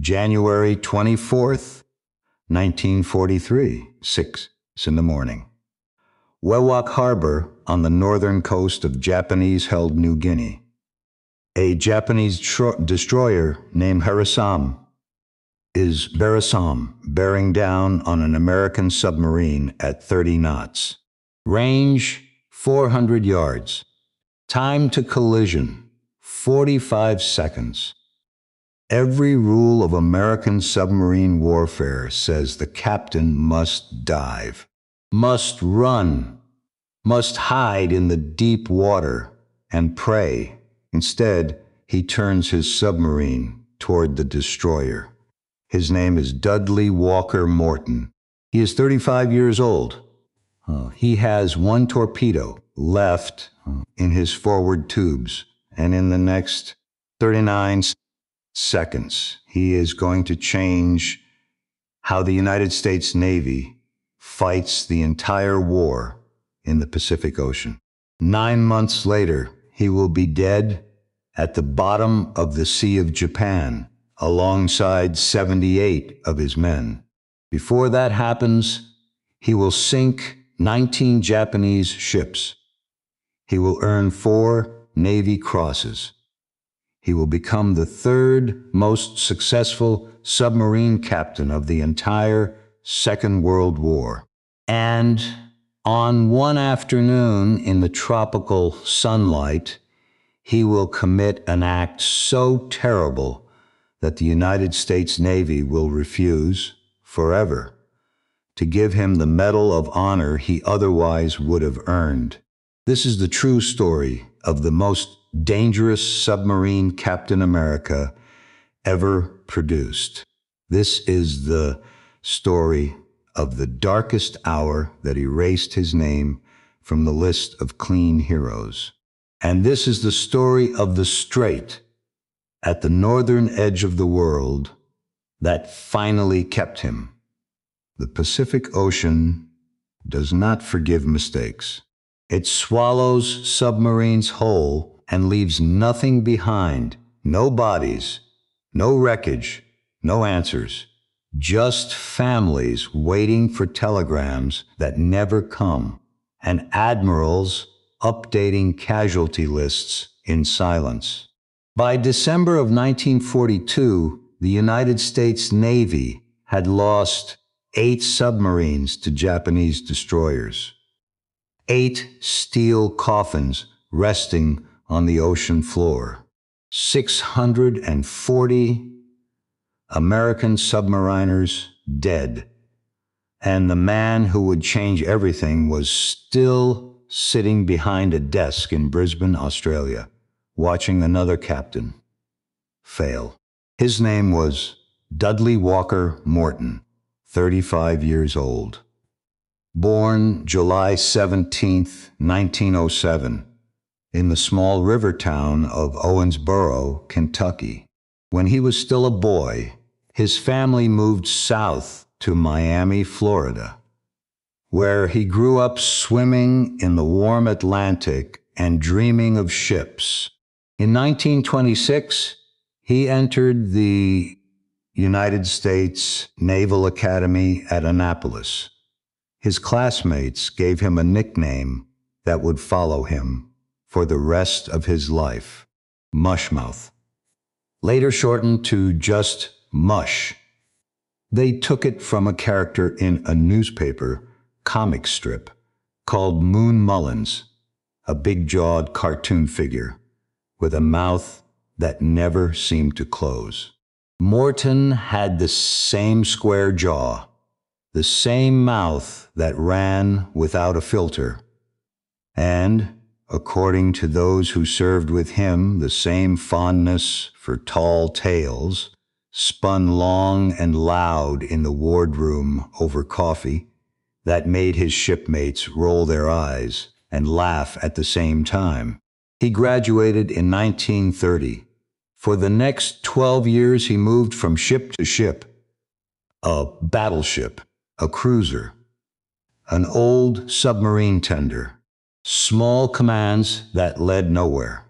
January 24th, 1943, 6 in the morning. Wewak Harbor on the northern coast of Japanese-held New Guinea. A Japanese destroyer named Harasam is bearing down on an American submarine at 30 knots. Range 400 yards. Time to collision 45 seconds. Every rule of American submarine warfare says the captain must dive, must run, must hide in the deep water and pray. Instead, he turns his submarine toward the destroyer. His name is Dudley Walker Morton. He is 35 years old. He has one torpedo left in his forward tubes, and in the next 39 seconds, he is going to change how the United States Navy fights the entire war in the Pacific Ocean. 9 months later, he will be dead at the bottom of the Sea of Japan, alongside 78 of his men. Before that happens, he will sink 19 Japanese ships. He will earn 4 Navy crosses. He will become the third most successful submarine captain of the entire Second World War. And on one afternoon in the tropical sunlight, he will commit an act so terrible that the United States Navy will refuse forever to give him the Medal of Honor he otherwise would have earned. This is the true story of the most dangerous submarine Captain America ever produced. This is the story of the darkest hour that erased his name from the list of clean heroes. And this is the story of the strait at the northern edge of the world that finally kept him. The Pacific Ocean does not forgive mistakes. It swallows submarines whole and leaves nothing behind. No bodies, no wreckage, no answers. Just families waiting for telegrams that never come, and admirals updating casualty lists in silence. By December of 1942, the United States Navy had lost 8 submarines to Japanese destroyers. 8 steel coffins resting on the ocean floor. 640 American submariners dead. And the man who would change everything was still sitting behind a desk in Brisbane, Australia, watching another captain fail. His name was Dudley Walker Morton, 35 years old. Born July 17, 1907, in the small river town of Owensboro, Kentucky. When he was still a boy, his family moved south to Miami, Florida, where he grew up swimming in the warm Atlantic and dreaming of ships. In 1926, he entered the United States Naval Academy at Annapolis. His classmates gave him a nickname that would follow him for the rest of his life, Mushmouth, later shortened to just Mush. They took it from a character in a newspaper comic strip called Moon Mullins, a big-jawed cartoon figure with a mouth that never seemed to close. Morton had the same square jaw, the same mouth that ran without a filter, and, according to those who served with him, the same fondness for tall tales, spun long and loud in the wardroom over coffee, that made his shipmates roll their eyes and laugh at the same time. He graduated in 1930. For the next 12 years, he moved from ship to ship, a battleship, a cruiser, an old submarine tender, small commands that led nowhere.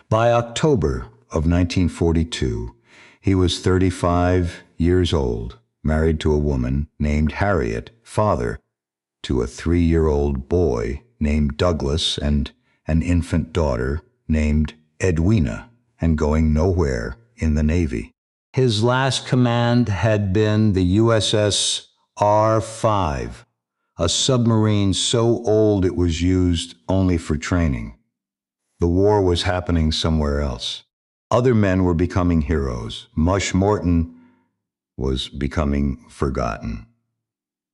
By October of 1942, He was 35 years old, married to a woman named Harriet, father to a 3-year-old boy named Douglas and an infant daughter named Edwina, and going nowhere in the Navy. His last command had been the USS R-5, a submarine so old it was used only for training. The war was happening somewhere else. Other men were becoming heroes. Morton was becoming forgotten.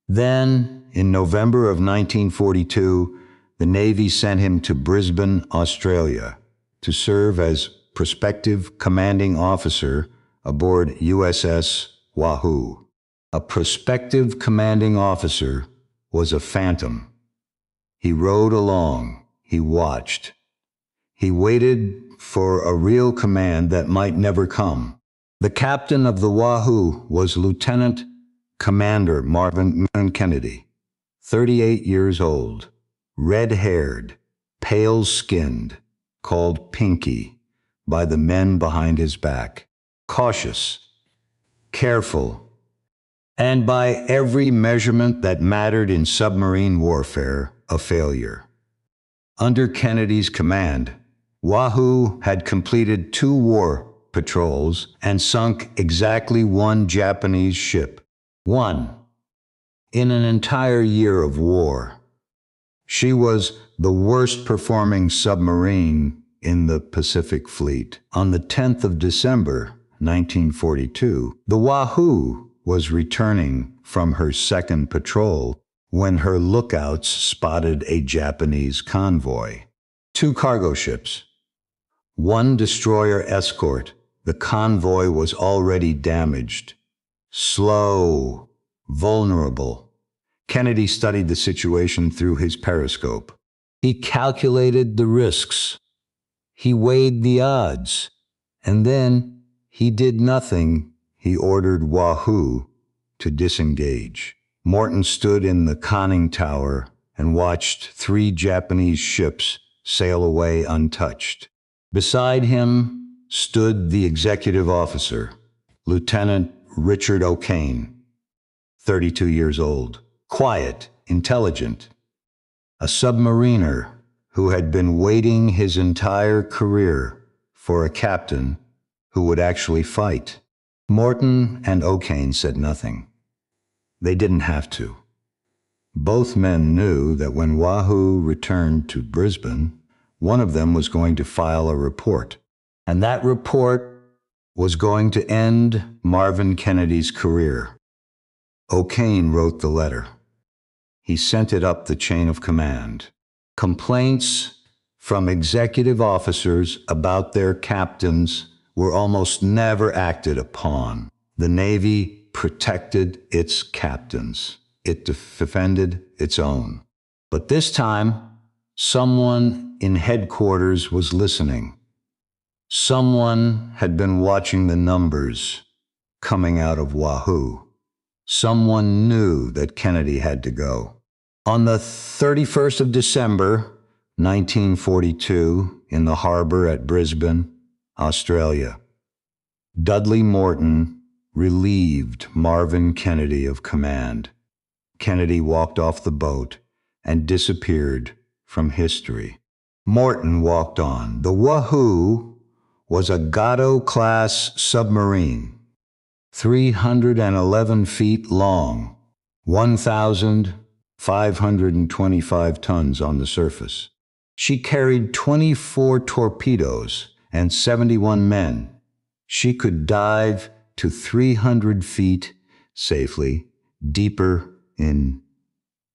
Then, in November of 1942, the Navy sent him to Brisbane, Australia, to serve as prospective commanding officer aboard USS Wahoo. A prospective commanding officer was a phantom. He rode along, he watched. He waited for a real command that might never come. The captain of the Wahoo was Lieutenant Commander Marvin Kennedy, 38 years old, red-haired, pale-skinned, called Pinky by the men behind his back, cautious, careful, and by every measurement that mattered in submarine warfare, a failure. Under Kennedy's command, Wahoo had completed 2 war patrols and sunk exactly 1 Japanese ship. 1. In an entire year of war. She was the worst performing submarine in the Pacific Fleet. On the 10th of December, 1942, the Wahoo was returning from her 2nd patrol when her lookouts spotted a Japanese convoy. 2 cargo ships. 1 destroyer escort. The convoy was already damaged. Slow, vulnerable. Kennedy studied the situation through his periscope. He calculated the risks. He weighed the odds. And then he did nothing. He ordered Wahoo to disengage. Morton stood in the conning tower and watched 3 Japanese ships sail away untouched. Beside him stood the executive officer, Lieutenant Richard O'Kane, 32 years old, quiet, intelligent, a submariner who had been waiting his entire career for a captain who would actually fight. Morton and O'Kane said nothing. They didn't have to. Both men knew that when Wahoo returned to Brisbane, one of them was going to file a report, and that report was going to end Marvin Kennedy's career. O'Kane wrote the letter. He sent it up the chain of command. Complaints from executive officers about their captains were almost never acted upon. The Navy protected its captains. It defended its own. But this time, someone in headquarters was listening. Someone had been watching the numbers coming out of Wahoo. Someone knew that Kennedy had to go. On the 31st of December, 1942, in the harbor at Brisbane, Australia, Dudley Morton relieved Marvin Kennedy of command. Kennedy walked off the boat and disappeared from history. Morton walked on. The Wahoo was a Buyō-class submarine, 311 feet long, 1,525 tons on the surface. She carried 24 torpedoes and 71 men. She could dive to 300 feet safely, deeper in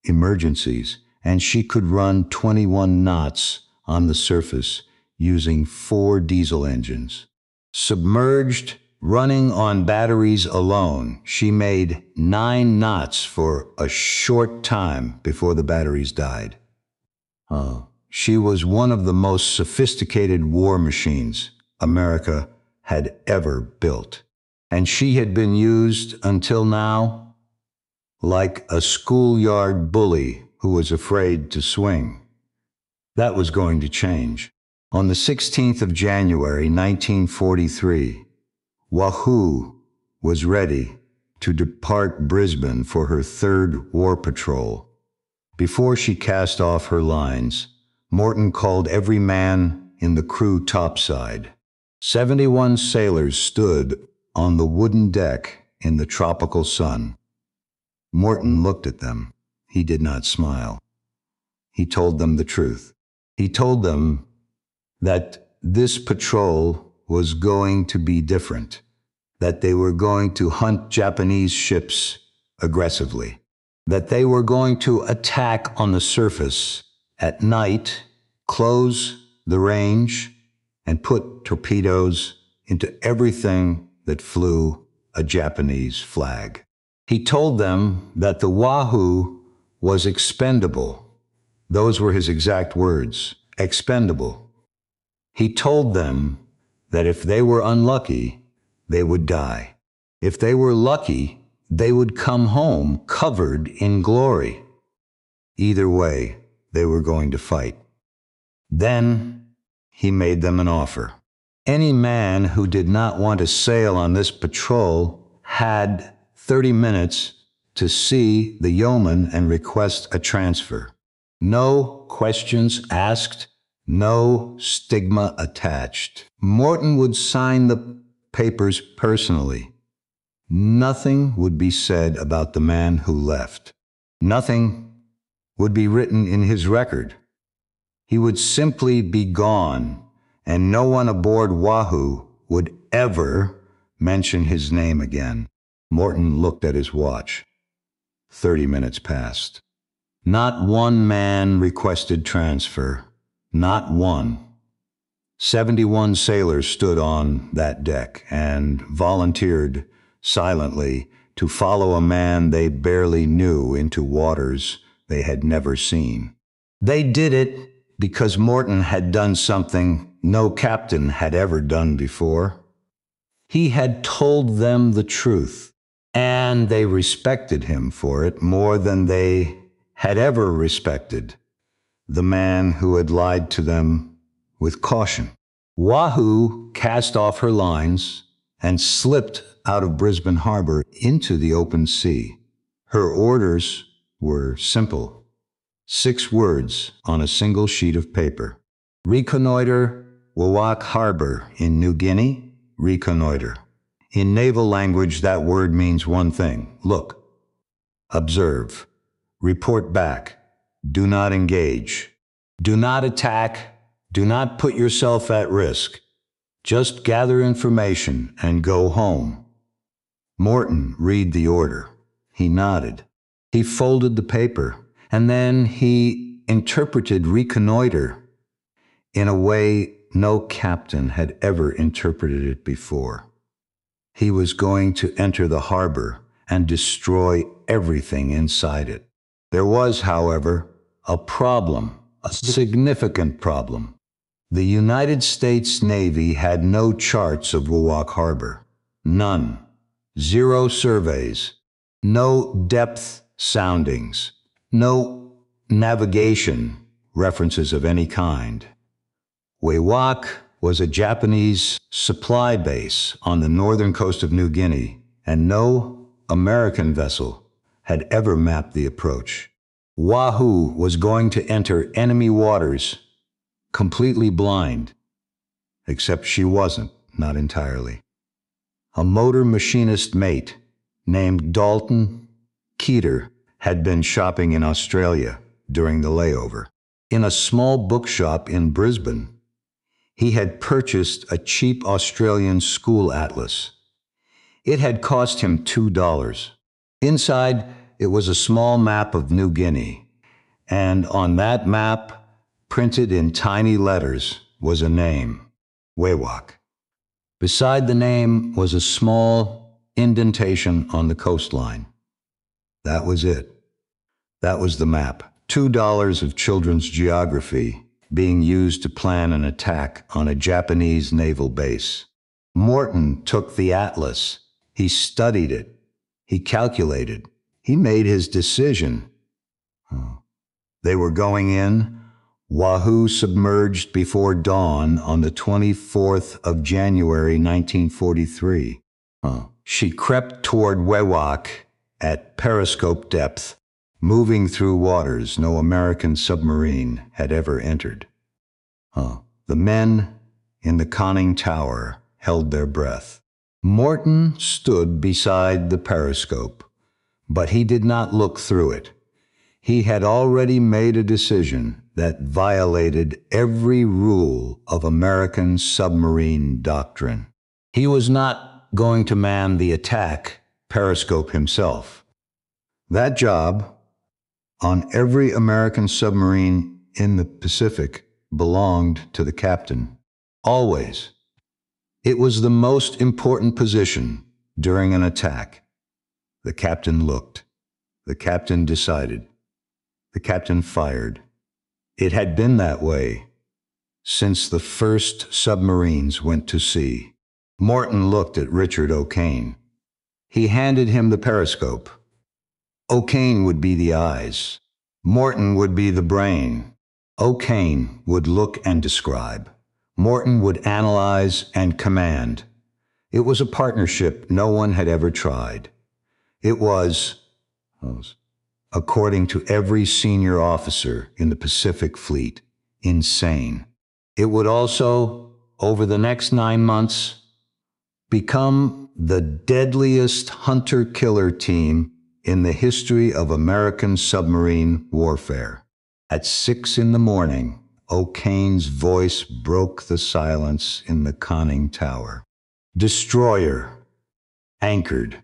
emergencies, and she could run 21 knots on the surface using 4 diesel engines. Submerged, running on batteries alone, she made 9 knots for a short time before the batteries died. She was one of the most sophisticated war machines America had ever built, and she had been used until now like a schoolyard bully who was afraid to swing. That was going to change. On the 16th of January, 1943, Wahoo was ready to depart Brisbane for her third war patrol. Before she cast off her lines, Morton called every man in the crew topside. 71 sailors stood on the wooden deck in the tropical sun. Morton looked at them. He did not smile. He told them the truth. He told them that this patrol was going to be different, that they were going to hunt Japanese ships aggressively, that they were going to attack on the surface at night, close the range, and put torpedoes into everything that flew a Japanese flag. He told them that the Wahoo was expendable. Those were his exact words, expendable. He told them that if they were unlucky, they would die. If they were lucky, they would come home covered in glory. Either way, they were going to fight. Then he made them an offer. Any man who did not want to sail on this patrol had 30 minutes to see the yeoman and request a transfer. No questions asked, no stigma attached. Morton would sign the papers personally. Nothing would be said about the man who left. Nothing would be written in his record. He would simply be gone, and no one aboard Wahoo would ever mention his name again. Morton looked at his watch. 30 minutes passed. Not one man requested transfer. Not one. 71 sailors stood on that deck and volunteered silently to follow a man they barely knew into waters they had never seen. They did it because Morton had done something no captain had ever done before. He had told them the truth, and they respected him for it more than they had ever respected the man who had lied to them with caution. Wahoo cast off her lines and slipped out of Brisbane Harbor into the open sea. Her orders were simple. 6 words on a single sheet of paper. Reconnoiter Wewak Harbor in New Guinea. Reconnoiter. In naval language, that word means one thing. Look. Observe. Report back. Do not engage. Do not attack. Do not put yourself at risk. Just gather information and go home. Morton read the order. He nodded. He folded the paper, and then he interpreted reconnoiter in a way no captain had ever interpreted it before. He was going to enter the harbor and destroy everything inside it. There was, however, a problem, a significant problem. The United States Navy had no charts of Wewak Harbor. None. 0 surveys. No depth soundings. No navigation references of any kind. Wewak was a Japanese supply base on the northern coast of New Guinea, and no American vessel had ever mapped the approach. Wahoo was going to enter enemy waters completely blind, except she wasn't, not entirely. A motor machinist mate named Dalton Keeter had been shopping in Australia during the layover. In a small bookshop in Brisbane, he had purchased a cheap Australian school atlas. It had cost him $2. Inside, it was a small map of New Guinea, and on that map, printed in tiny letters, was a name, Wewak. Beside the name was a small indentation on the coastline. That was it. That was the map. $2 of children's geography being used to plan an attack on a Japanese naval base. Morton took the atlas. He studied it. He calculated. He made his decision. They were going in. Wahoo submerged before dawn on the 24th of January, 1943. She crept toward Wewak at periscope depth, moving through waters no American submarine had ever entered. The men in the conning tower held their breath. Morton stood beside the periscope, but he did not look through it. He had already made a decision that violated every rule of American submarine doctrine. He was not going to man the attack periscope himself. That job, on every American submarine in the Pacific, belonged to the captain. Always. It was the most important position during an attack. The captain looked. The captain decided. The captain fired. It had been that way since the first submarines went to sea. Morton looked at Richard O'Kane. He handed him the periscope. O'Kane would be the eyes. Morton would be the brain. O'Kane would look and describe. Morton would analyze and command. It was a partnership no one had ever tried. It was, according to every senior officer in the Pacific Fleet, insane. It would also, over the next 9 months, become the deadliest hunter-killer team in the history of American submarine warfare. At 6 a.m, O'Kane's voice broke the silence in the conning tower. Destroyer, anchored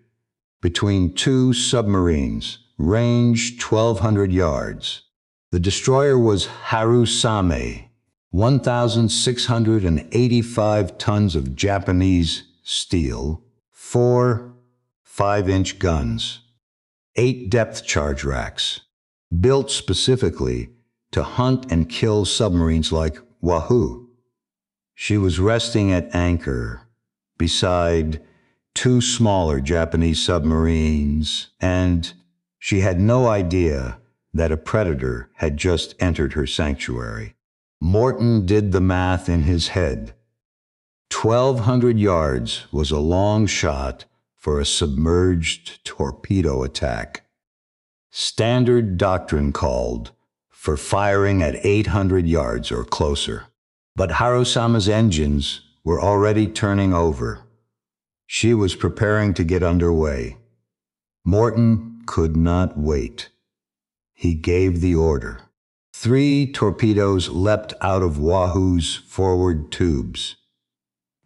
between 2 submarines, range 1,200 yards. The destroyer was Harusame, 1,685 tons of Japanese steel, 4 5-inch guns, 8 depth charge racks, built specifically to hunt and kill submarines like Wahoo. She was resting at anchor beside 2 smaller Japanese submarines, and she had no idea that a predator had just entered her sanctuary. Morton did the math in his head. 1,200 yards was a long shot for a submerged torpedo attack. Standard doctrine called for firing at 800 yards or closer. But Harusame's engines were already turning over. She was preparing to get underway. Morton could not wait. He gave the order. 3 torpedoes leapt out of Wahoo's forward tubes.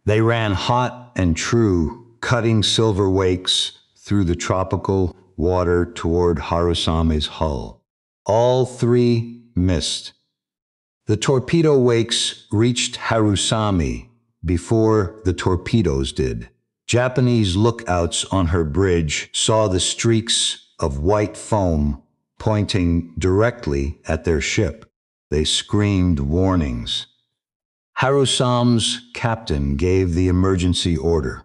They ran hot and true, cutting silver wakes through the tropical water toward Harusame's hull. All 3 missed. The torpedo wakes reached Harusame before the torpedoes did. Japanese lookouts on her bridge saw the streaks of white foam pointing directly at their ship. They screamed warnings. Harusame's captain gave the emergency order.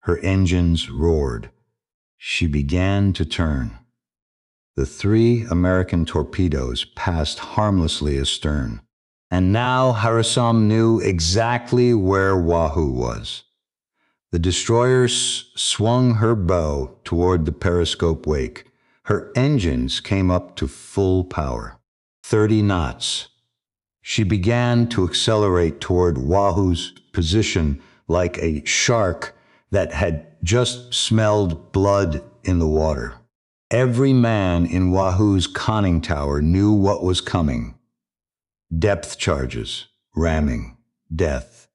Her engines roared. She began to turn. The 3 American torpedoes passed harmlessly astern. And now Harusame knew exactly where Wahoo was. The destroyer swung her bow toward the periscope wake. Her engines came up to full power, 30 knots. She began to accelerate toward Wahoo's position like a shark that had just smelled blood in the water. Every man in Wahoo's conning tower knew what was coming. Depth charges, ramming, death.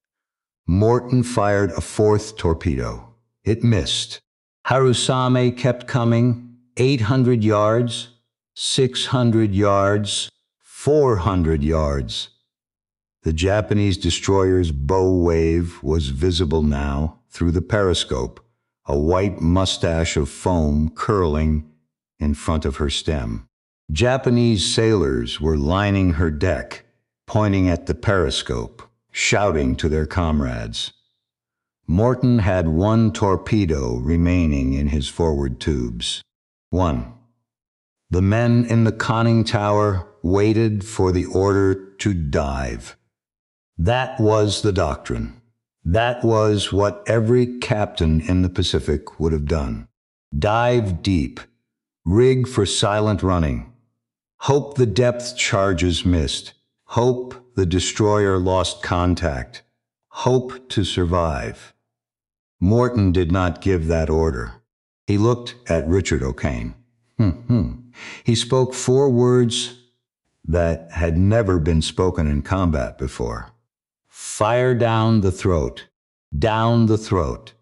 Morton fired a 4th torpedo. It missed. Harusame kept coming, 800 yards, 600 yards, 400 yards. The Japanese destroyer's bow wave was visible now through the periscope, a white mustache of foam curling in front of her stem. Japanese sailors were lining her deck, pointing at the periscope, shouting to their comrades. Morton had 1 torpedo remaining in his forward tubes. 1. The men in the conning tower waited for the order to dive. That was the doctrine. That was what every captain in the Pacific would have done. Dive deep, rig for silent running, hope the depth charges missed, hope the destroyer lost contact, hope to survive. Morton did not give that order. He looked at Richard O'Kane. He spoke 4 words that had never been spoken in combat before. Fire down the throat, down the throat.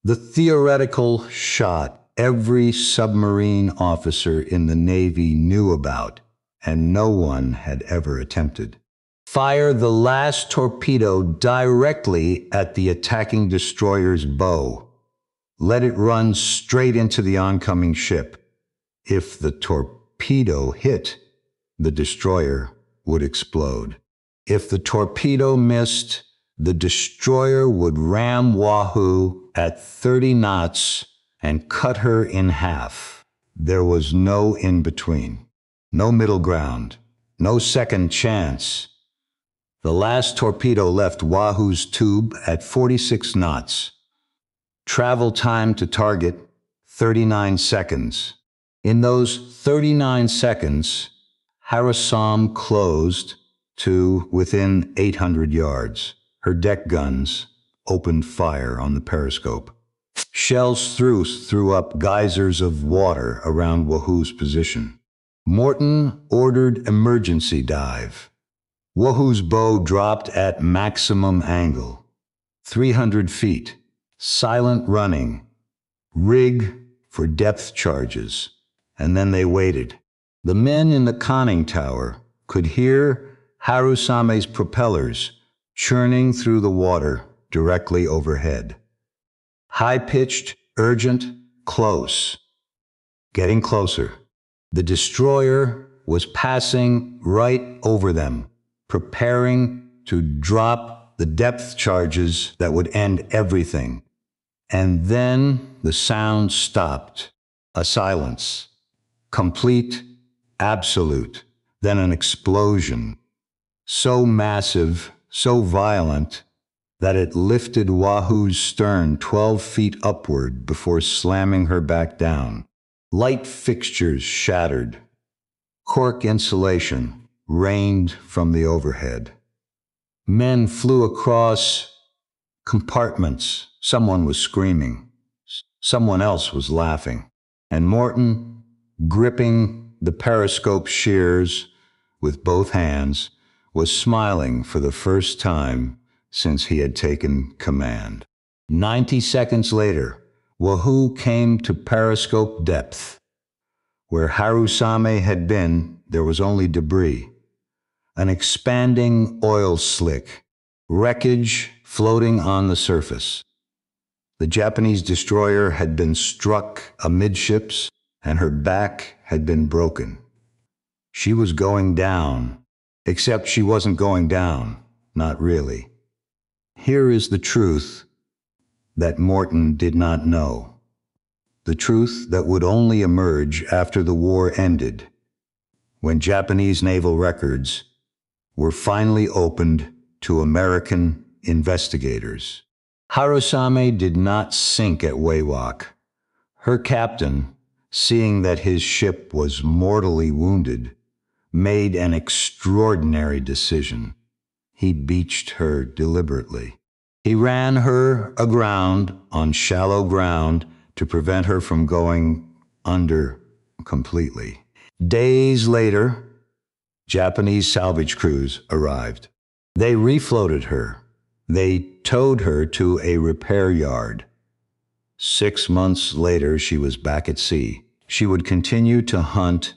The theoretical shot every submarine officer in the Navy knew about, and no one had ever attempted. Fire the last torpedo directly at the attacking destroyer's bow. Let it run straight into the oncoming ship. If the torpedo hit, the destroyer would explode. If the torpedo missed, the destroyer would ram Wahoo at 30 knots and cut her in half. There was no in-between, no middle ground, no second chance. The last torpedo left Wahoo's tube at 46 knots. Travel time to target, 39 seconds. In those 39 seconds, Harasam closed to within 800 yards. Her deck guns opened fire on the periscope. Shells threw up geysers of water around Wahoo's position. Morton ordered emergency dive. Wahoo's bow dropped at maximum angle. 300 feet. Silent running. Rig for depth charges. And then they waited. The men in the conning tower could hear Harusame's propellers churning through the water directly overhead. High-pitched, urgent, close. Getting closer. The destroyer was passing right over them, preparing to drop the depth charges that would end everything. And then the sound stopped. A silence. Complete, absolute. Then an explosion. So massive, so violent, that it lifted Wahoo's stern 12 feet upward before slamming her back down. Light fixtures shattered. Cork insulation rained from the overhead. Men flew across compartments. Someone was screaming. Someone else was laughing. And Morton, gripping the periscope shears with both hands, was smiling for the first time since he had taken command. 90 seconds later, Wahoo came to periscope depth. Where Harusame had been, there was only debris. An expanding oil slick, wreckage floating on the surface. The Japanese destroyer had been struck amidships, and her back had been broken. She was going down, except she wasn't going down, not really. Here is the truth that Morton did not know. The truth that would only emerge after the war ended, when Japanese naval records were finally opened to American investigators. Harusame did not sink at Wewak. Her captain, seeing that his ship was mortally wounded, made an extraordinary decision. He beached her deliberately. He ran her aground on shallow ground to prevent her from going under completely. Days later, Japanese salvage crews arrived. They refloated her. They towed her to a repair yard. 6 months later, she was back at sea. She would continue to hunt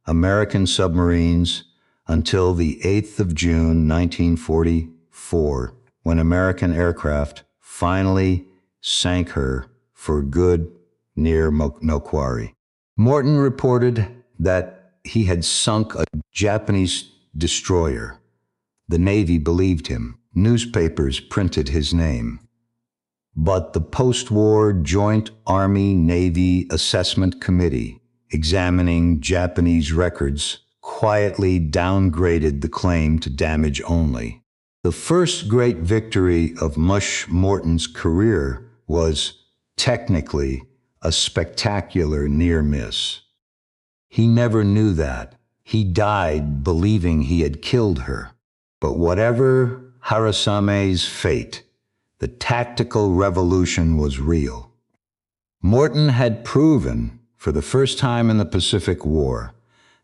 American submarines until the 8th of June, 1944, when American aircraft finally sank her for good near Nokwari. Morton reported that he had sunk a Japanese destroyer. The Navy believed him. Newspapers printed his name. But the post-war Joint Army-Navy Assessment Committee, examining Japanese records, quietly downgraded the claim to damage only. The first great victory of Mush Morton's career was, technically, a spectacular near miss. He never knew that. He died believing he had killed her. But whatever Harasame's fate, the tactical revolution was real. Morton had proven, for the first time in the Pacific War,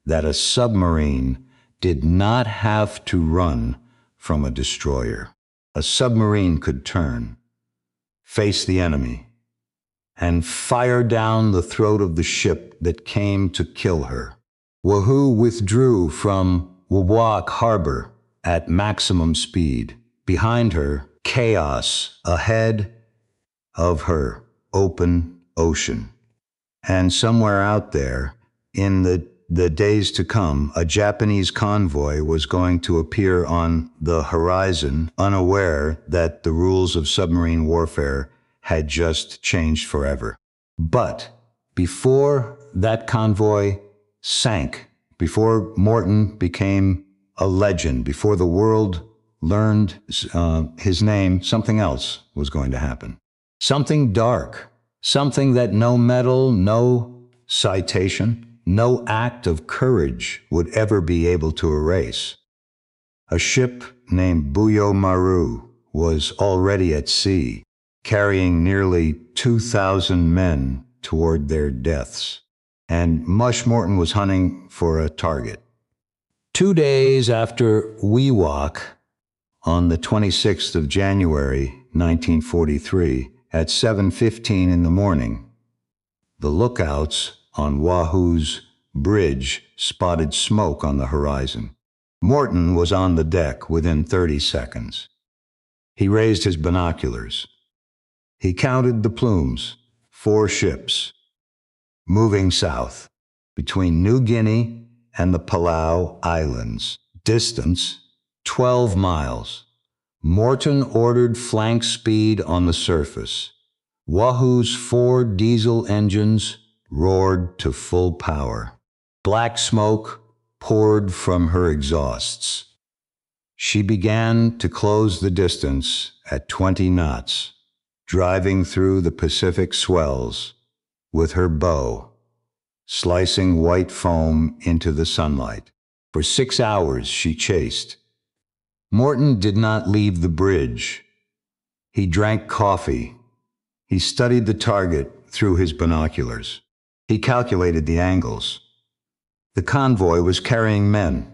that a submarine did not have to run from a destroyer. A submarine could turn, face the enemy, and fire down the throat of the ship that came to kill her. Wahoo withdrew from Wewak harbor at maximum speed. Behind her, chaos. Ahead of her, open ocean. And somewhere out there, in the days to come, a Japanese convoy was going to appear on the horizon, unaware that the rules of submarine warfare had just changed forever. But before that convoy sank, before Morton became a legend, before the world learned his name, something else was going to happen. Something dark, something that no medal, no citation, no act of courage would ever be able to erase. A ship named Maru was already at sea, carrying nearly 2,000 men toward their deaths. And Mush Morton was hunting for a target. 2 days after Wewak, on the 26th of January, 1943, at 7:15 in the morning, the lookouts on Wahoo's bridge spotted smoke on the horizon. Morton was on the deck within 30 seconds. He raised his binoculars. He counted the plumes, 4 ships, moving south, between New Guinea and the Palau Islands. Distance, 12 miles. Morton ordered flank speed on the surface. Wahoo's 4 diesel engines roared to full power. Black smoke poured from her exhausts. She began to close the distance at 20 knots, driving through the Pacific swells with her bow, slicing white foam into the sunlight. For 6 hours she chased. Morton did not leave the bridge. He drank coffee. He studied the target through his binoculars. He calculated the angles. The convoy was carrying men.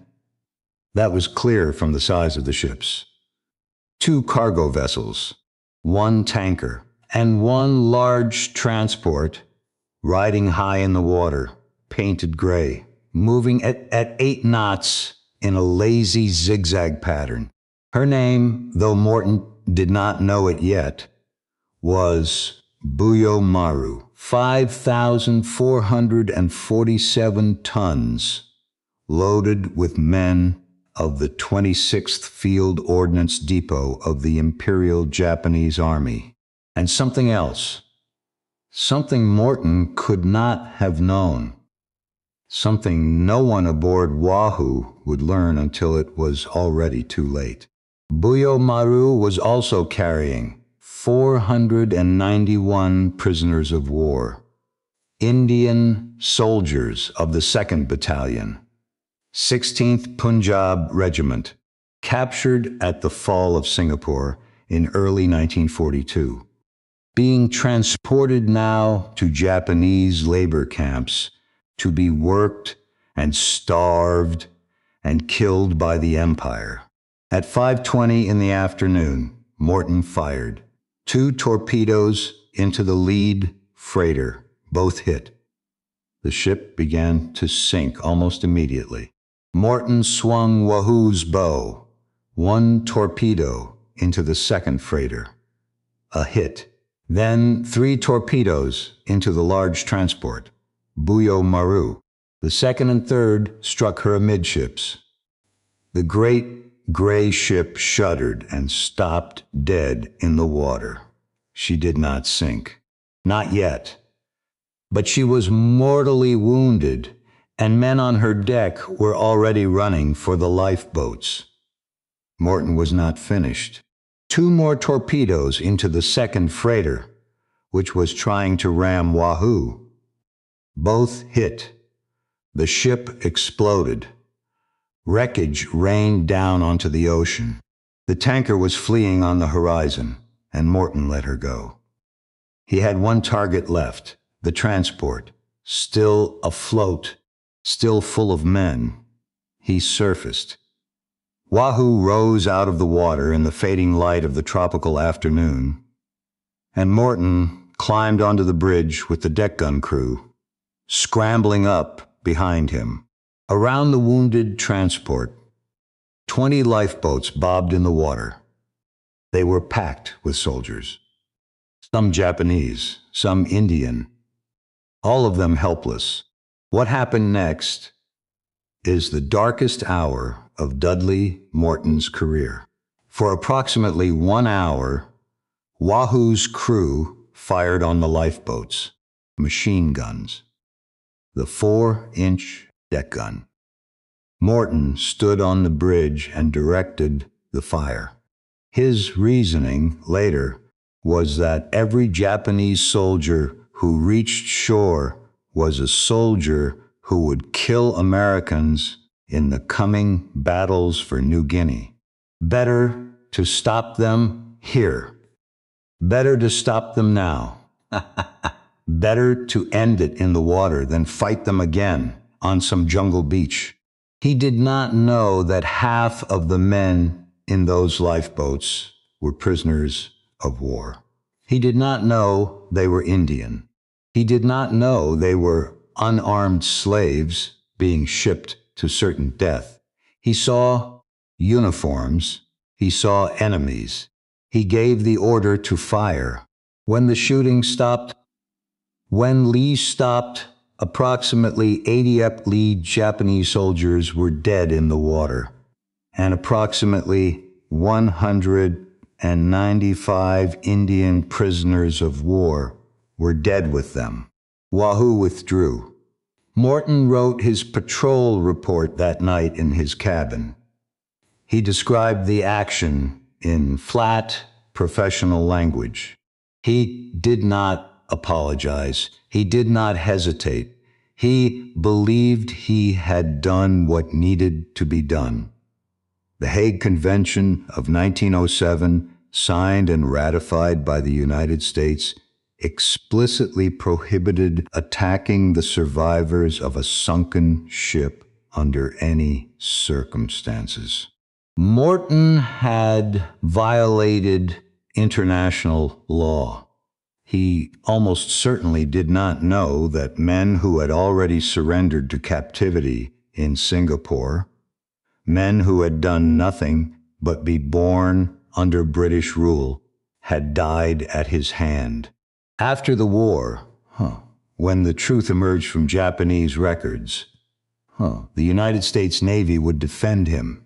That was clear from the size of the ships. 2 cargo vessels, 1 tanker, and 1 large transport riding high in the water, painted gray, moving at 8 knots in a lazy zigzag pattern. Her name, though Morton did not know it yet, was Maru. 5,447 tons, loaded with men of the 26th Field Ordnance Depot of the Imperial Japanese Army. And something else, something Morton could not have known, something no one aboard Wahoo would learn until it was already too late. Maru was also carrying 491 prisoners of war, Indian soldiers of the 2nd Battalion, 16th Punjab Regiment, captured at the fall of Singapore in early 1942, being transported now to Japanese labor camps to be worked and starved and killed by the Empire. At 5:20 in the afternoon, Morton fired 2 torpedoes into the lead freighter. Both hit. The ship began to sink almost immediately. Morton swung Wahoo's bow, 1 torpedo into the 2nd freighter. A hit. Then 3 torpedoes into the large transport, Maru. The 2nd and 3rd struck her amidships. The great gray ship shuddered and stopped dead in the water. She did not sink. Not yet. But she was mortally wounded, and men on her deck were already running for the lifeboats. Morton was not finished. 2 more torpedoes into the second freighter, which was trying to ram Wahoo. Both hit. The ship exploded. Wreckage rained down onto the ocean. The tanker was fleeing on the horizon, and Morton let her go. He had one target left, the transport, still afloat, still full of men. He surfaced. Wahoo rose out of the water in the fading light of the tropical afternoon, and Morton climbed onto the bridge with the deck gun crew, scrambling up behind him. Around the wounded transport, 20 lifeboats bobbed in the water. They were packed with soldiers. Some Japanese, some Indian, all of them helpless. What happened next is the darkest hour of Dudley Morton's career. For approximately 1 hour, Wahoo's crew fired on the lifeboats, machine guns, the 4-inch deck gun. Morton stood on the bridge and directed the fire. His reasoning later was that every Japanese soldier who reached shore was a soldier who would kill Americans in the coming battles for New Guinea. Better to stop them here. Better to stop them now. Better to end it in the water than fight them again on some jungle beach. He did not know that half of the men in those lifeboats were prisoners of war. He did not know they were Indian. He did not know they were unarmed slaves being shipped to certain death. He saw uniforms. He saw enemies. He gave the order to fire. When the shooting stopped, when Lee stopped, approximately 80 Japanese soldiers were dead in the water, and approximately 195 Indian prisoners of war were dead with them. Wahoo withdrew. Morton wrote his patrol report that night in his cabin. He described the action in flat, professional language. He did not apologize. He did not hesitate. He believed he had done what needed to be done. The Hague Convention of 1907, signed and ratified by the United States, explicitly prohibited attacking the survivors of a sunken ship under any circumstances. Morton had violated international law. He almost certainly did not know that men who had already surrendered to captivity in Singapore, men who had done nothing but be born under British rule, had died at his hand. After the war, when the truth emerged from Japanese records, the United States Navy would defend him.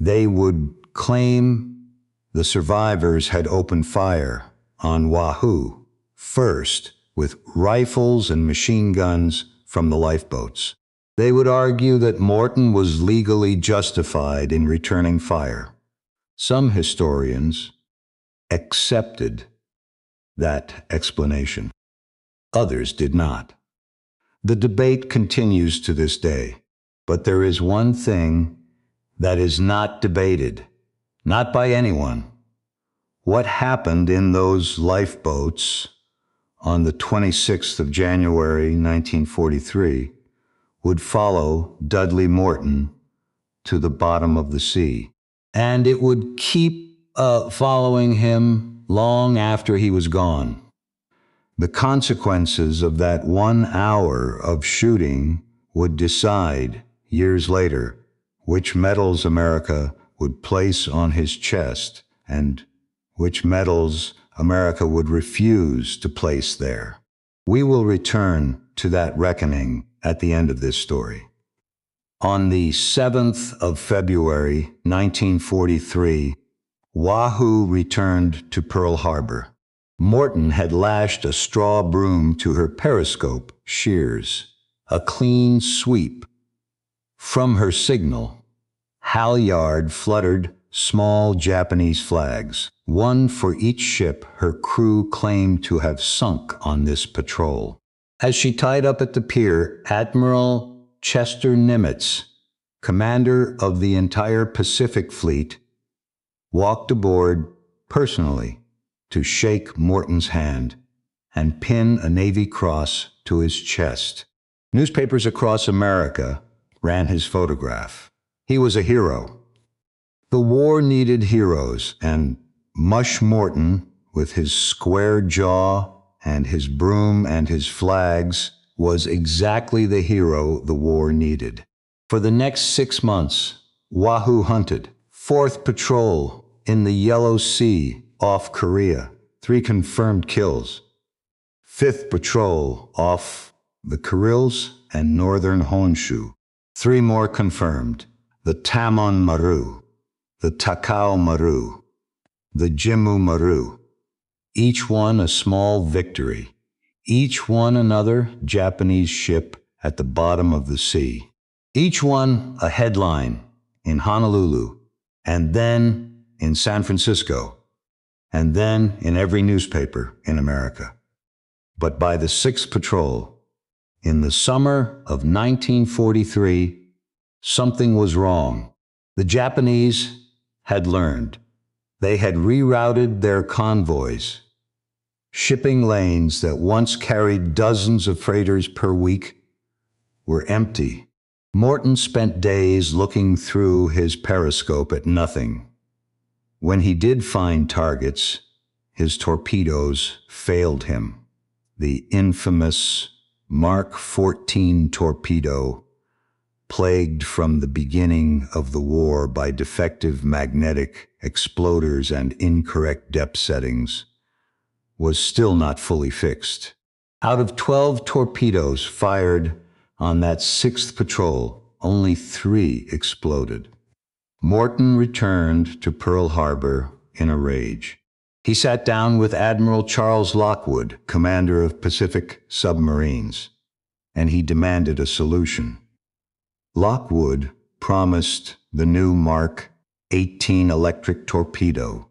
They would claim the survivors had opened fire on Wahoo, first with rifles and machine guns from the lifeboats. They would argue that Morton was legally justified in returning fire. Some historians accepted that explanation. Others did not. The debate continues to this day, but there is one thing that is not debated, not by anyone. What happened in those lifeboats on the 26th of January, 1943, would follow Dudley Morton to the bottom of the sea. And it would keep following him long after he was gone. The consequences of that 1 hour of shooting would decide, years later, which medals America would place on his chest and which medals America would refuse to place there. We will return to that reckoning at the end of this story. On the 7th of February, 1943, Wahoo returned to Pearl Harbor. Morton had lashed a straw broom to her periscope shears, a clean sweep. From her signal, halyard fluttered small Japanese flags, one for each ship her crew claimed to have sunk on this patrol. As she tied up at the pier, Admiral Chester Nimitz, commander of the entire Pacific Fleet, walked aboard personally to shake Morton's hand and pin a Navy cross to his chest. Newspapers across America ran his photograph. He was a hero. The war needed heroes, and Mush Morton, with his square jaw and his broom and his flags, was exactly the hero the war needed. For the next 6 months, Wahoo hunted. 4th Patrol in the Yellow Sea off Korea, 3 confirmed kills. 5th Patrol off the Kurils and northern Honshu, 3 more confirmed. The Tamon Maru, the Takao Maru, the Jimu Maru, each one a small victory, each one another Japanese ship at the bottom of the sea, each one a headline in Honolulu, and then in San Francisco, and then in every newspaper in America. But by the 6th Patrol, in the summer of 1943, something was wrong. The Japanese had learned. They had rerouted their convoys. Shipping lanes that once carried dozens of freighters per week were empty. Morton spent days looking through his periscope at nothing. When he did find targets, his torpedoes failed him. The infamous Mark 14 torpedo, plagued from the beginning of the war by defective magnetic exploders and incorrect depth settings, was still not fully fixed. Out of 12 torpedoes fired on that 6th Patrol, only 3 exploded. Morton returned to Pearl Harbor in a rage. He sat down with Admiral Charles Lockwood, commander of Pacific Submarines, and he demanded a solution. Lockwood promised the new Mark 18 electric torpedo,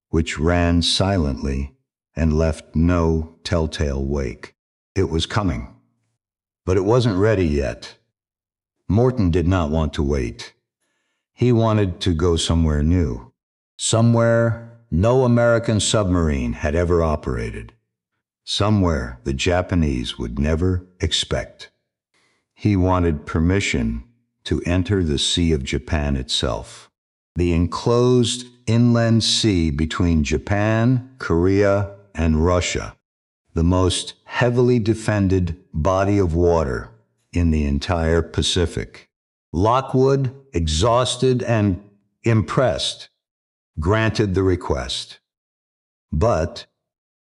which ran silently and left no telltale wake. It was coming, but it wasn't ready yet. Morton did not want to wait. He wanted to go somewhere new, somewhere no American submarine had ever operated, somewhere the Japanese would never expect. He wanted permission to enter the Sea of Japan itself, the enclosed inland sea between Japan, Korea, and Russia, the most heavily defended body of water in the entire Pacific. Lockwood, exhausted and impressed, granted the request. But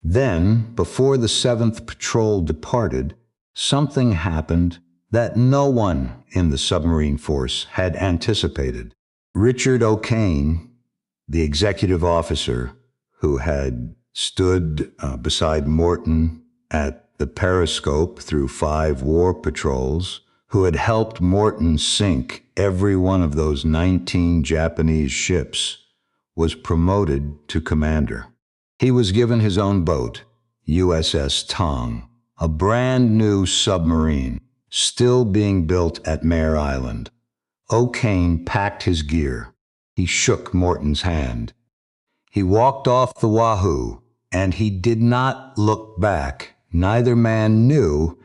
then, before the 7th Patrol departed, something happened that no one in the submarine force had anticipated. Richard O'Kane, the executive officer who had stood beside Morton at the periscope through 5 war patrols, who had helped Morton sink every one of those 19 Japanese ships, was promoted to commander. He was given his own boat, USS Tong, a brand new submarine, still being built at Mare Island. O'Kane packed his gear. He shook Morton's hand. He walked off the Wahoo, and he did not look back. Neither man knew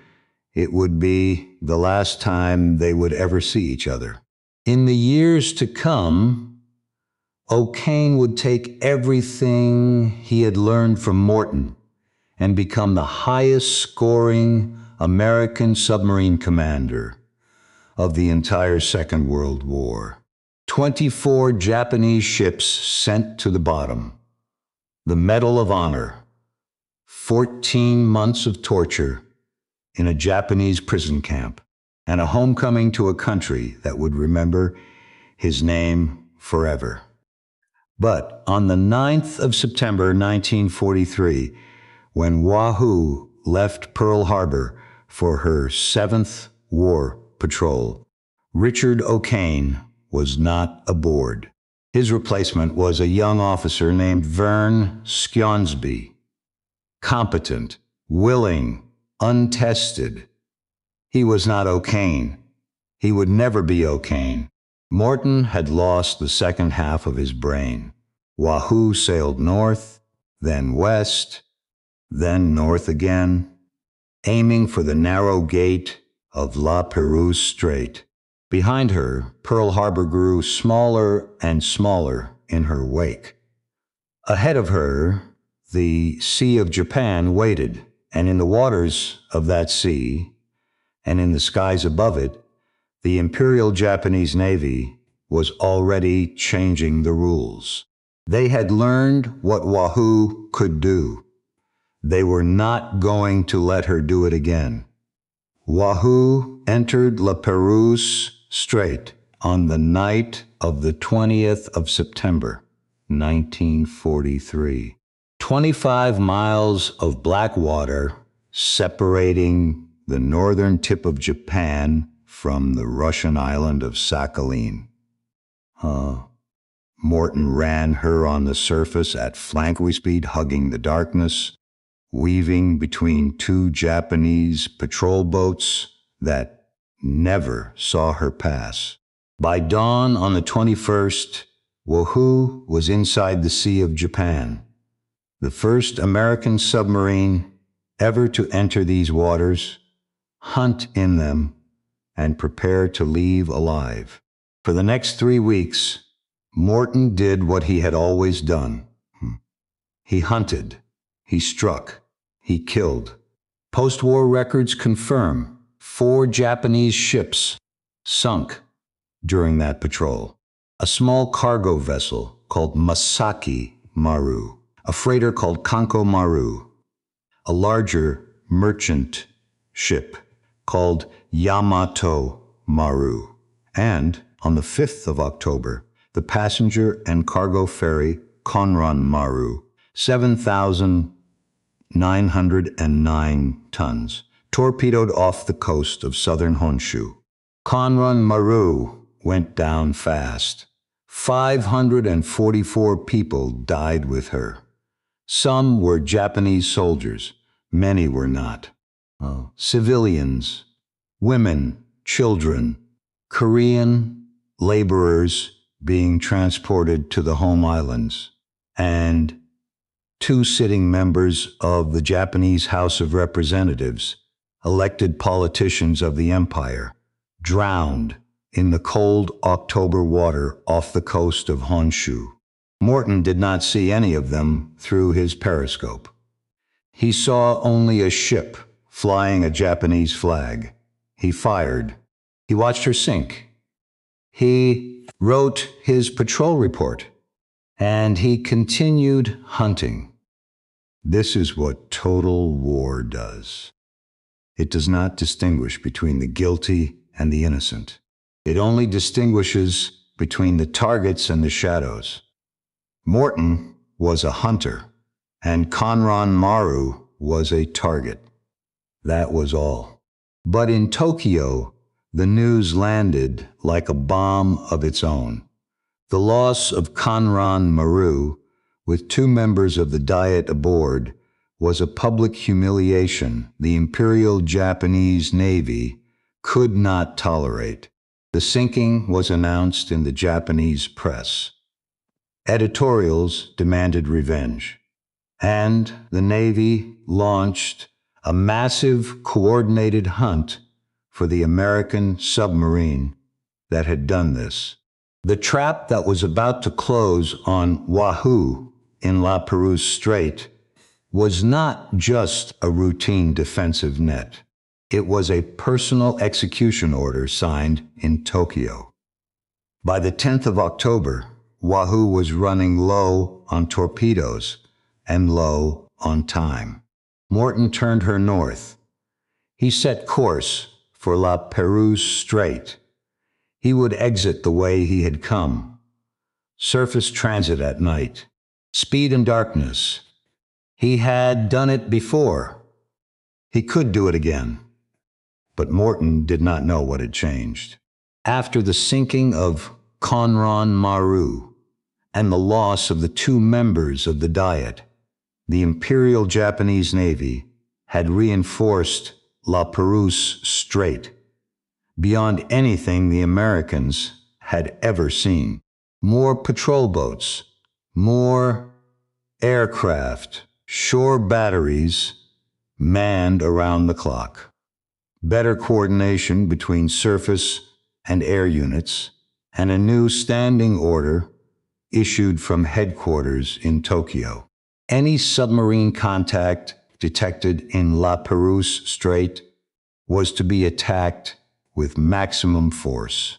it would be the last time they would ever see each other. In the years to come, O'Kane would take everything he had learned from Morton and become the highest scoring American submarine commander of the entire Second World War. 24 Japanese ships sent to the bottom, the Medal of Honor, 14 months of torture in a Japanese prison camp, and a homecoming to a country that would remember his name forever. But on the 9th of September 1943, when Wahoo left Pearl Harbor for her 7th war patrol, Richard O'Kane was not aboard. His replacement was a young officer named Vern Skjonsby. Competent, willing, untested. He was not O'Kane. He would never be O'Kane. Morton had lost the second half of his brain. Wahoo sailed north, then west, then north again, aiming for the narrow gate of La Perouse Strait. Behind her, Pearl Harbor grew smaller and smaller in her wake. Ahead of her, the Sea of Japan waited, and in the waters of that sea, and in the skies above it, the Imperial Japanese Navy was already changing the rules. They had learned what Wahoo could do. They were not going to let her do it again. Wahoo entered La Perouse Strait on the night of the 20th of September, 1943. 25 miles of black water separating the northern tip of Japan from the Russian island of Sakhalin. Morton ran her on the surface at flankway speed, hugging the darkness, weaving between two Japanese patrol boats that never saw her pass. By dawn on the 21st, Wahoo was inside the Sea of Japan, the first American submarine ever to enter these waters, hunt in them, and prepare to leave alive. For the next 3 weeks, Morton did what he had always done. He hunted, he struck, he killed. Post-war records confirm 4 Japanese ships sunk during that patrol. A small cargo vessel called Masaki Maru, a freighter called Kanko Maru, a larger merchant ship called Yamato Maru, and on the 5th of October, the passenger and cargo ferry Konran Maru, 7,909 tons, torpedoed off the coast of southern Honshu. Konran Maru went down fast. 544 people died with her. Some were Japanese soldiers, many were not. Civilians, women, children, Korean laborers being transported to the home islands, and 2 sitting members of the Japanese House of Representatives, elected politicians of the empire, drowned in the cold October water off the coast of Honshu. Morton did not see any of them through his periscope. He saw only a ship flying a Japanese flag. He fired. He watched her sink. He wrote his patrol report, and he continued hunting. This is what total war does. It does not distinguish between the guilty and the innocent. It only distinguishes between the targets and the shadows. Morton was a hunter, and Konran Maru was a target. That was all. But in Tokyo, the news landed like a bomb of its own. The loss of Konran Maru, with 2 members of the Diet aboard, was a public humiliation the Imperial Japanese Navy could not tolerate. The sinking was announced in the Japanese press. Editorials demanded revenge, and the Navy launched a massive coordinated hunt for the American submarine that had done this. The trap that was about to close on Wahoo in La Perouse Strait was not just a routine defensive net. It was a personal execution order signed in Tokyo. By the 10th of October, Wahoo was running low on torpedoes and low on time. Morton turned her north. He set course for La Perouse Strait. He would exit the way he had come. Surface transit at night. Speed in darkness. He had done it before. He could do it again. But Morton did not know what had changed. After the sinking of Konran Maru, and the loss of the 2 members of the Diet. The Imperial Japanese Navy had reinforced La Perouse Strait beyond anything the Americans had ever seen. More patrol boats, more aircraft, shore batteries manned around the clock. Better coordination between surface and air units, and a new standing order issued from headquarters in Tokyo. Any submarine contact detected in La Perouse Strait was to be attacked with maximum force,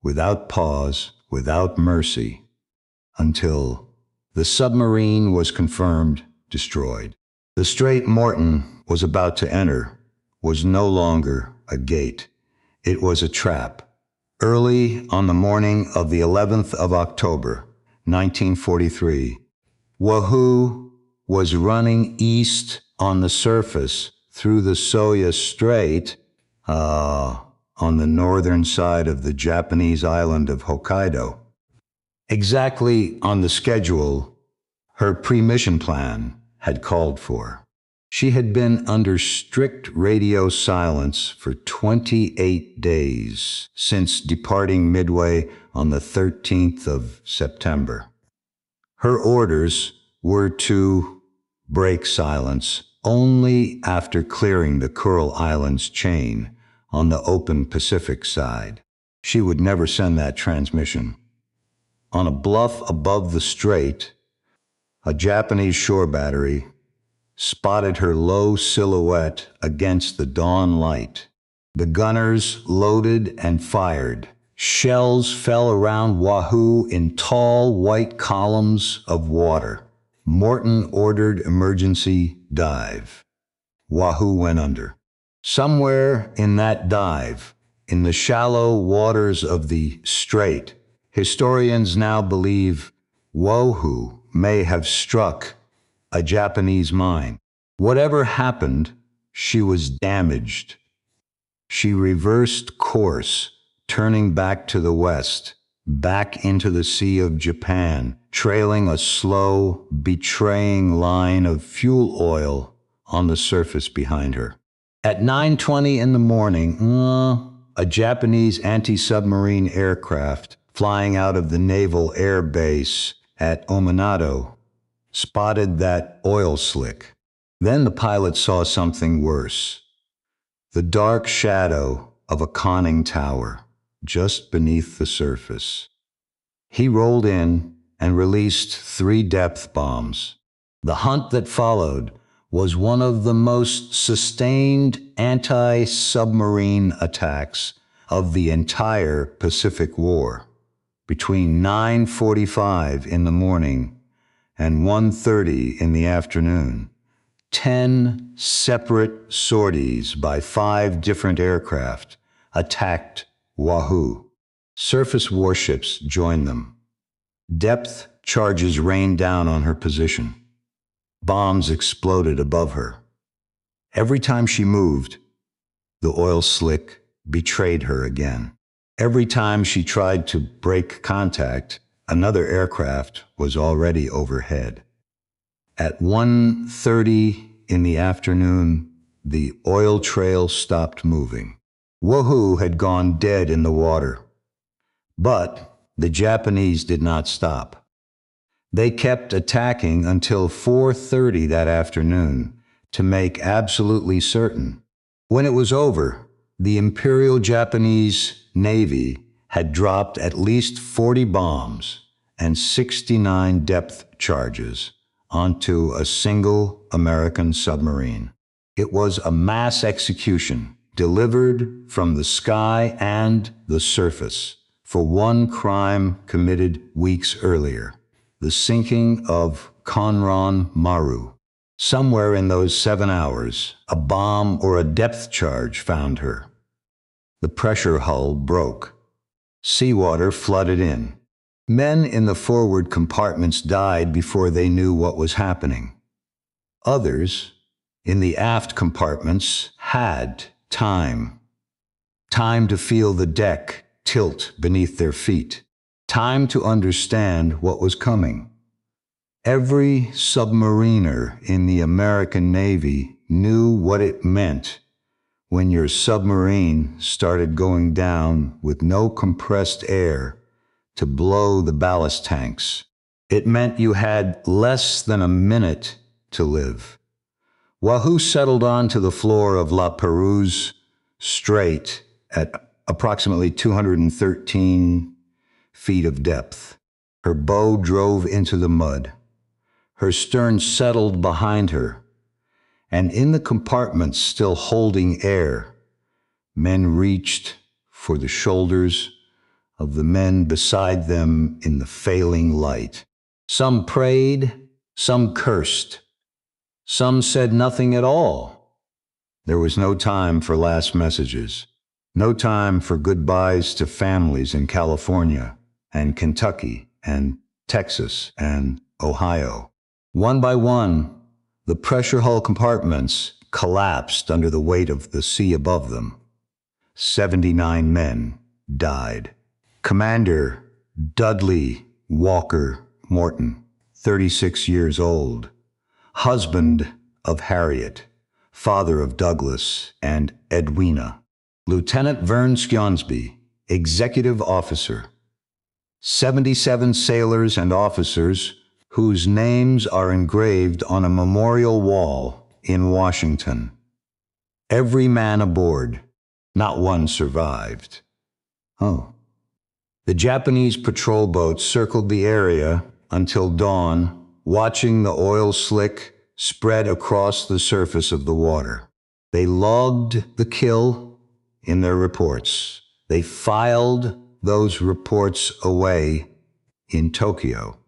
without pause, without mercy, until the submarine was confirmed destroyed. The strait Morton was about to enter was no longer a gate. It was a trap. Early on the morning of the 11th of October, 1943, Wahoo was running east on the surface through the Soya Strait, on the northern side of the Japanese island of Hokkaido. Exactly on the schedule her pre-mission plan had called for. She had been under strict radio silence for 28 days since departing Midway on the 13th of September. Her orders were to break silence only after clearing the Kuril Islands chain on the open Pacific side. She would never send that transmission. On a bluff above the strait, a Japanese shore battery spotted her low silhouette against the dawn light. The gunners loaded and fired. Shells fell around Wahoo in tall white columns of water. Morton ordered emergency dive. Wahoo went under. Somewhere in that dive, in the shallow waters of the strait, historians now believe Wahoo may have struck a Japanese mine. Whatever happened, she was damaged. She reversed course, turning back to the west, back into the Sea of Japan, trailing a slow, betraying line of fuel oil on the surface behind her. At 9:20 in the morning, a Japanese anti-submarine aircraft flying out of the Naval Air Base at Ominato spotted that oil slick. Then the pilot saw something worse. The dark shadow of a conning tower just beneath the surface. He rolled in and released 3 depth bombs. The hunt that followed was one of the most sustained anti-submarine attacks of the entire Pacific War. Between 9:45 in the morning and 1:30 in the afternoon, 10 separate sorties by 5 different aircraft attacked Wahoo. Surface warships joined them. Depth charges rained down on her position. Bombs exploded above her. Every time she moved, the oil slick betrayed her again. Every time she tried to break contact, another aircraft was already overhead. At 1:30 in the afternoon, the oil trail stopped moving. Wahoo had gone dead in the water. But the Japanese did not stop. They kept attacking until 4:30 that afternoon to make absolutely certain. When it was over, the Imperial Japanese Navy had dropped at least 40 bombs and 69 depth charges onto a single American submarine. It was a mass execution delivered from the sky and the surface for one crime committed weeks earlier, the sinking of Conran Maru. Somewhere in those 7 hours, a bomb or a depth charge found her. The pressure hull broke. Seawater flooded in. Men in the forward compartments died before they knew what was happening. Others, in the aft compartments, had time to feel the deck tilt beneath their feet, time to understand what was coming. Every submariner in the American Navy knew what it meant when your submarine started going down with no compressed air to blow the ballast tanks. It meant you had less than a minute to live. Wahoo settled onto the floor of La Perouse Strait at approximately 213 feet of depth. Her bow drove into the mud. Her stern settled behind her, and in the compartments still holding air, men reached for the shoulders of the men beside them in the failing light. Some prayed, some cursed, some said nothing at all. There was no time for last messages, no time for goodbyes to families in California and Kentucky and Texas and Ohio. One by one, the pressure hull compartments collapsed under the weight of the sea above them. 79 men died. Commander Dudley Walker Morton, 36 years old, husband of Harriet, father of Douglas and Edwina. Lieutenant Vern Skjonsby, executive officer. 77 sailors and officers whose names are engraved on a memorial wall in Washington. Every man aboard, not one survived. Oh. The Japanese patrol boats circled the area until dawn, watching the oil slick spread across the surface of the water. They logged the kill in their reports. They filed those reports away in Tokyo.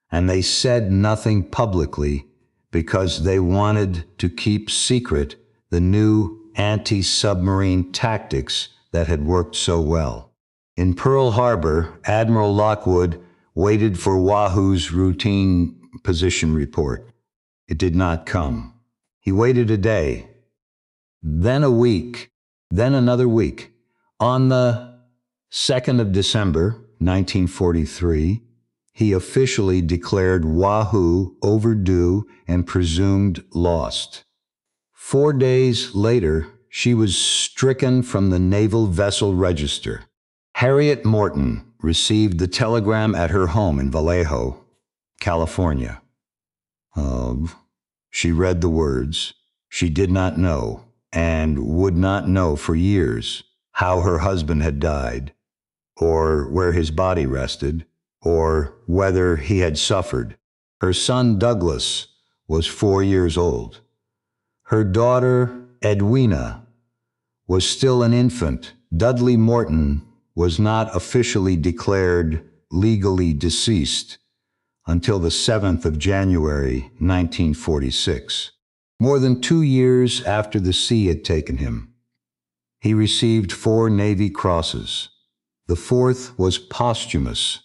And they said nothing publicly because they wanted to keep secret the new anti-submarine tactics that had worked so well. In Pearl Harbor, Admiral Lockwood waited for Wahoo's routine position report. It did not come. He waited a day, then a week, then another week. On the 2nd of December, 1943, he officially declared Wahoo overdue and presumed lost. 4 days later, she was stricken from the Naval Vessel Register. Harriet Morton received the telegram at her home in Vallejo, California. She read the words. She did not know, and would not know for years, how her husband had died, or where his body rested, or whether he had suffered. Her son Douglas was 4 years old. Her daughter Edwina was still an infant. Dudley Morton was not officially declared legally deceased until the 7th of January, 1946. More than 2 years after the sea had taken him, he received 4 Navy Crosses. The 4th was posthumous.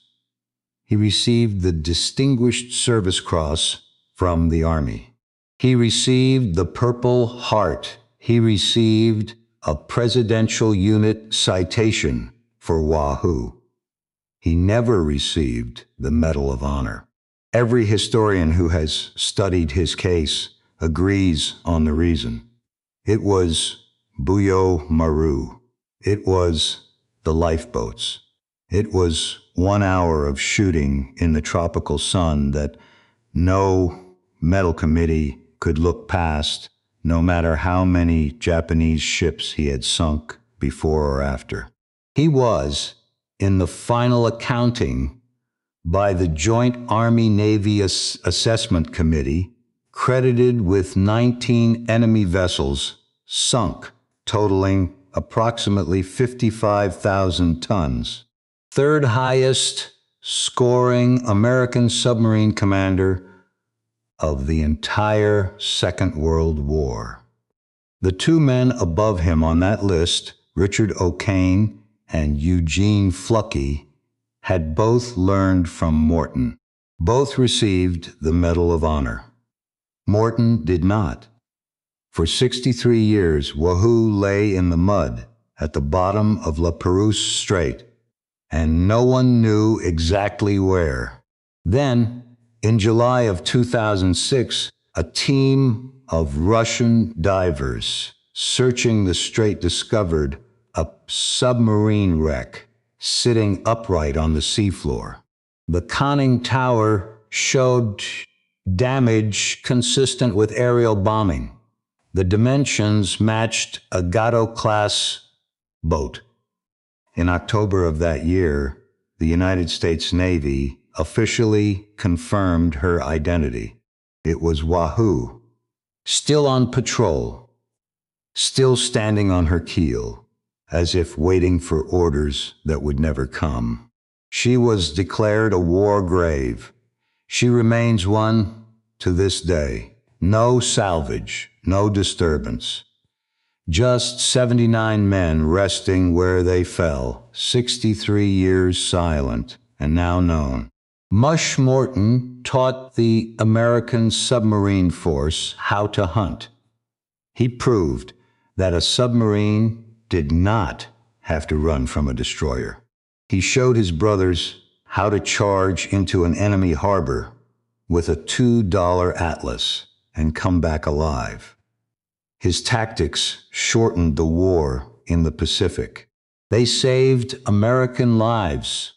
He received the Distinguished Service Cross from the Army. He received the Purple Heart. He received a Presidential Unit Citation for Wahoo. He never received the Medal of Honor. Every historian who has studied his case agrees on the reason. It was Buyō Maru. It was the lifeboats. It was 1 hour of shooting in the tropical sun that no medal committee could look past, no matter how many Japanese ships he had sunk before or after. He was, in the final accounting by the Joint Army-Navy Assessment Committee, credited with 19 enemy vessels sunk, totaling approximately 55,000 tons. Third highest scoring American submarine commander of the entire Second World War. The 2 men above him on that list, Richard O'Kane and Eugene Fluckey, had both learned from Morton. Both received the Medal of Honor. Morton did not. For 63 years, Wahoo lay in the mud at the bottom of La Perouse Strait, and no one knew exactly where. Then, in July of 2006, a team of Russian divers searching the strait discovered a submarine wreck sitting upright on the seafloor. The conning tower showed damage consistent with aerial bombing. The dimensions matched a Gato-class boat. In October of that year, the United States Navy officially confirmed her identity. It was Wahoo, still on patrol, still standing on her keel, as if waiting for orders that would never come. She was declared a war grave. She remains one to this day. No salvage, no disturbance. Just 79 men resting where they fell, 63 years silent, and now known. Mush Morton taught the American submarine force how to hunt. He proved that a submarine did not have to run from a destroyer. He showed his brothers how to charge into an enemy harbor with a $2 atlas and come back alive. His tactics shortened the war in the Pacific. They saved American lives.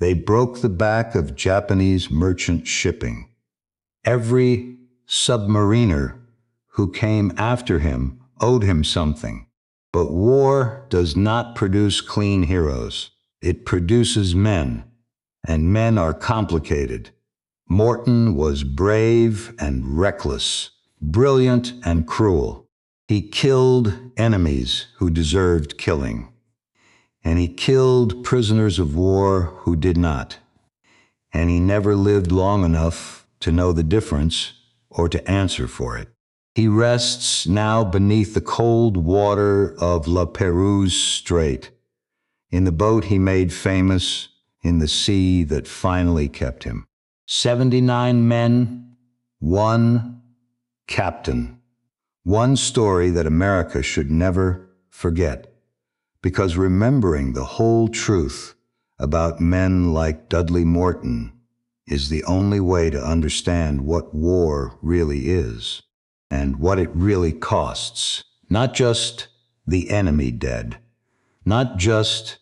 They broke the back of Japanese merchant shipping. Every submariner who came after him owed him something. But war does not produce clean heroes. It produces men, and men are complicated. Morton was brave and reckless, brilliant and cruel. He killed enemies who deserved killing, and he killed prisoners of war who did not. And he never lived long enough to know the difference or to answer for it. He rests now beneath the cold water of La Perouse Strait, in the boat he made famous, in the sea that finally kept him. 79 men, one captain. One story that America should never forget, because remembering the whole truth about men like Dudley Morton is the only way to understand what war really is and what it really costs. Not just the enemy dead, not just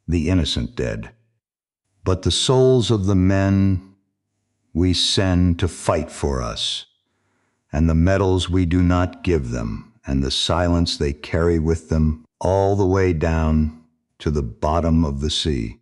the innocent dead, but the souls of the men we send to fight for us, and the medals we do not give them, and the silence they carry with them all the way down to the bottom of the sea.